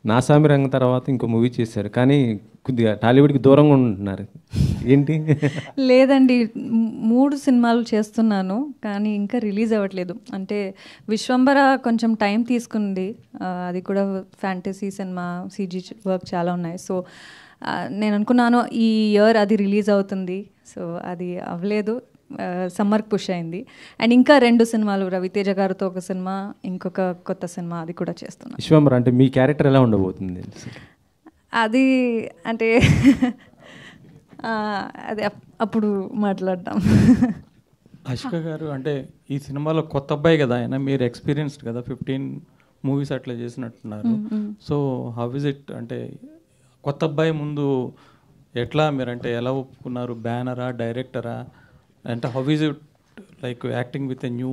నాసామి రంగం తర్వాత ఇంకో మూవీ చేశారు, కానీ కొద్దిగా టాలీవుడ్కి దూరంగా ఉంటున్నారు. ఏంటి? లేదండి, 3 సినిమాలు చేస్తున్నాను కానీ ఇంకా రిలీజ్ అవ్వట్లేదు. అంటే విశ్వంబర కొంచెం టైం తీసుకుంది, అది కూడా ఫ్యాంటసీ సినిమా, సీజీ వర్క్ చాలా ఉన్నాయి. సో నేను అనుకున్నాను ఈ ఇయర్ అది రిలీజ్ అవుతుంది. సో అది అవ్వలేదు, సమ్మర్కి పుష్ అయింది. అండ్ ఇంకా 2 సినిమాలు, రవితేజ గారితో ఒక సినిమా, ఇంకొక కొత్త సినిమా, అది కూడా చేస్తున్నాను. విశ్వంబర అంటే మీ క్యారెక్టర్ ఎలా ఉండబోతుంది? అది అంటే అది అప్పుడు మాట్లాడదాం. అష్క గారు, అంటే ఈ సినిమాలో కొత్త అబ్బాయి కదా ఆయన, మీరు ఎక్స్పీరియన్స్డ్ కదా, 15 మూవీస్ అట్లా చేసినట్టున్నారు. సో హౌ ఇస్ ఇట్, అంటే కొత్త అబ్బాయి ముందు ఎట్లా మీరంటే ఎలా ఒప్పుకున్నారు? బ్యానరా, డైరెక్టరా, అంటే how is it like acting with a new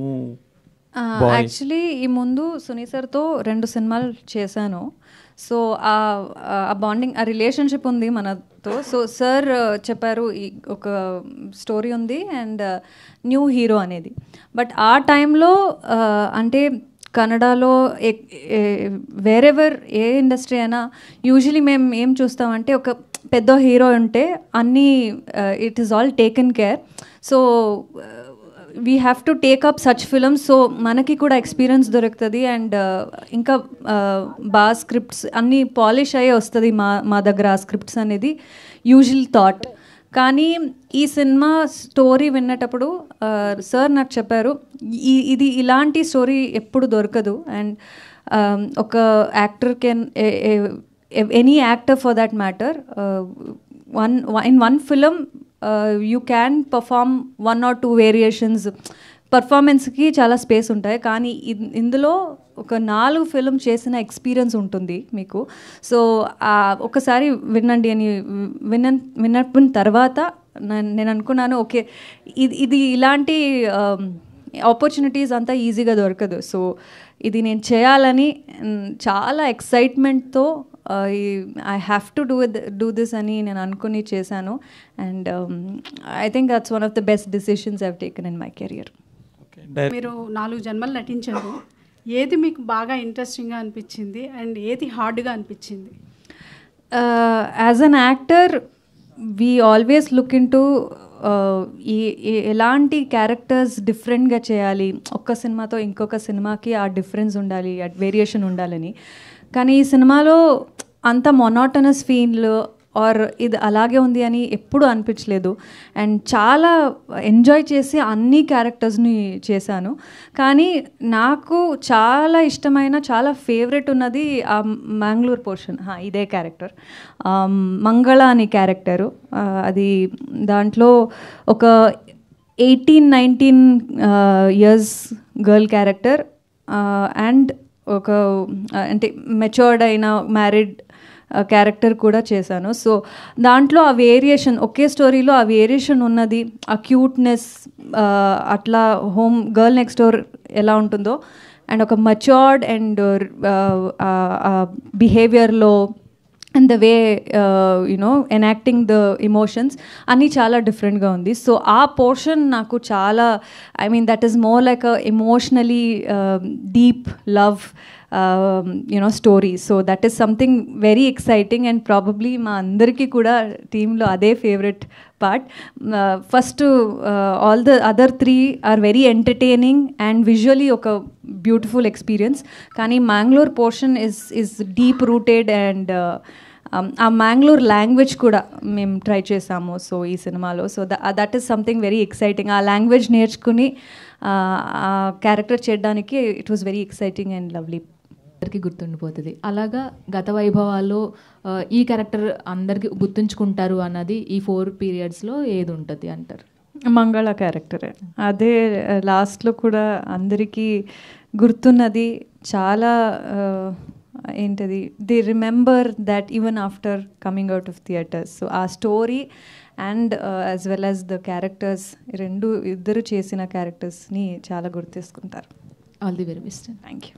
boy? Actually ఈ ముందు సునీ సార్తో 2 సినిమాలు చేశాను. సో ఆ బాండింగ్, ఆ రిలేషన్షిప్ ఉంది మనతో. సో సార్ చెప్పారు ఈ ఒక స్టోరీ ఉంది అండ్ న్యూ హీరో అనేది. బట్ ఆ టైంలో అంటే కన్నడలో వేరెవర్ ఏ ఇండస్ట్రీ అయినా యూజువలీ మేము ఏం చూస్తామంటే ఒక పెద్ద హీరో ఉంటే అన్నీ it is all taken care. So we have to take up such films. So మనకి కూడా ఎక్స్పీరియన్స్ దొరుకుతుంది అండ్ ఇంకా బాగా స్క్రిప్ట్స్ అన్నీ పాలిష్ అయ్యే వస్తుంది మా దగ్గర ఆ స్క్రిప్ట్స్ అనేది యూజువల్ థాట్. కానీ ఈ సినిమా స్టోరీ విన్నటప్పుడు సార్ నాకు చెప్పారు ఇది ఇలాంటి స్టోరీ ఎప్పుడు దొరకదు అండ్ ఒక actor can, any actor for that matter, in one film you can perform 1 or 2 variations. పర్ఫార్మెన్స్కి చాలా స్పేస్ ఉంటాయి, కానీ ఇందులో ఒక 4 ఫిల్మ్ చేసిన ఎక్స్పీరియన్స్ ఉంటుంది మీకు. సో ఒకసారి వినండి అని విన్నప్పుడు తర్వాత నేను అనుకున్నాను ఓకే ఇది ఇలాంటి ఆపర్చునిటీస్ అంతా ఈజీగా దొరకదు. సో ఇది నేను చేయాలని చాలా ఎక్సైట్మెంట్తో I have to do this అని నేను అనుకుని చేశాను. And I think that's one of the best decisions I have taken in my career. మీరు 4 జన్మలు నటించారు, ఏది మీకు బాగా ఇంట్రెస్టింగ్గా అనిపించింది అండ్ ఏది హార్డ్గా అనిపించింది? As an actor we always look in to ఎలాంటి క్యారెక్టర్స్ డిఫరెంట్గా చేయాలి, ఒక్క సినిమాతో ఇంకొక సినిమాకి ఆ డిఫరెన్స్ ఉండాలి, ఆ వేరియేషన్ ఉండాలని. కానీ ఈ సినిమాలో అంత మొనాటనస్ ఫీల్ ఆర్ ఇది అలాగే ఉంది అని ఎప్పుడూ అనిపించలేదు. అండ్ చాలా ఎంజాయ్ చేసి అన్ని క్యారెక్టర్స్ని చేశాను. కానీ నాకు చాలా ఇష్టమైన, చాలా ఫేవరెట్ ఉన్నది ఆ మ్యాంగ్లూర్ పోర్షన్. ఇదే క్యారెక్టర్, మంగళ అని క్యారెక్టరు. అది దాంట్లో ఒక 18-19 years గర్ల్ క్యారెక్టర్ అండ్ ఒక అంటే మెచ్యూర్డ్ అయిన మ్యారీడ్ క్యారెక్టర్ కూడా చేశాను. సో దాంట్లో ఆ వేరియేషన్, ఒకే స్టోరీలో ఆ వేరియేషన్ ఉన్నది, ఆ క్యూట్నెస్, అట్లా హోమ్ గర్ల్ నెక్స్ట్ డోర్ ఎలా ఉంటుందో అండ్ ఒక మెచ్యూర్డ్ అండ్ బిహేవియర్లో and the way you know enacting the emotions అన్నీ చాలా డిఫరెంట్గా ఉంది. సో ఆ పోర్షన్ నాకు చాలా, I mean that is more like a emotionally deep love you know story. So that is something very exciting and probably మా అందరికీ కూడా టీంలో అదే favourite part. First all the other 3 are very entertaining and visually ఒక beautiful experience. కానీ Mangalore portion is deep rooted and ఆ Mangalore language కూడా మేము ట్రై చేసాము సో ఈ సినిమాలో. So that is something very exciting. ఆ లాంగ్వేజ్ నేర్చుకుని ఆ క్యారెక్టర్ చేయడానికి it was very exciting and lovely. అందరికీ గుర్తుండిపోతుంది. అలాగా గత వైభవాల్లో ఈ క్యారెక్టర్ అందరికీ గుర్తుంచుకుంటారు అన్నది ఈ 4 పీరియడ్స్లో ఏది ఉంటుంది అంటారు? మంగళ క్యారెక్టరే. అదే లాస్ట్లో కూడా అందరికీ గుర్తున్నది. చాలా ఏంటది, they remember that even after coming out of theatres. So ఆ story and as well as the characters, ఇద్దరు చేసిన క్యారెక్టర్స్ని చాలా గుర్తిస్తుంటారు. All the very best. Thank you.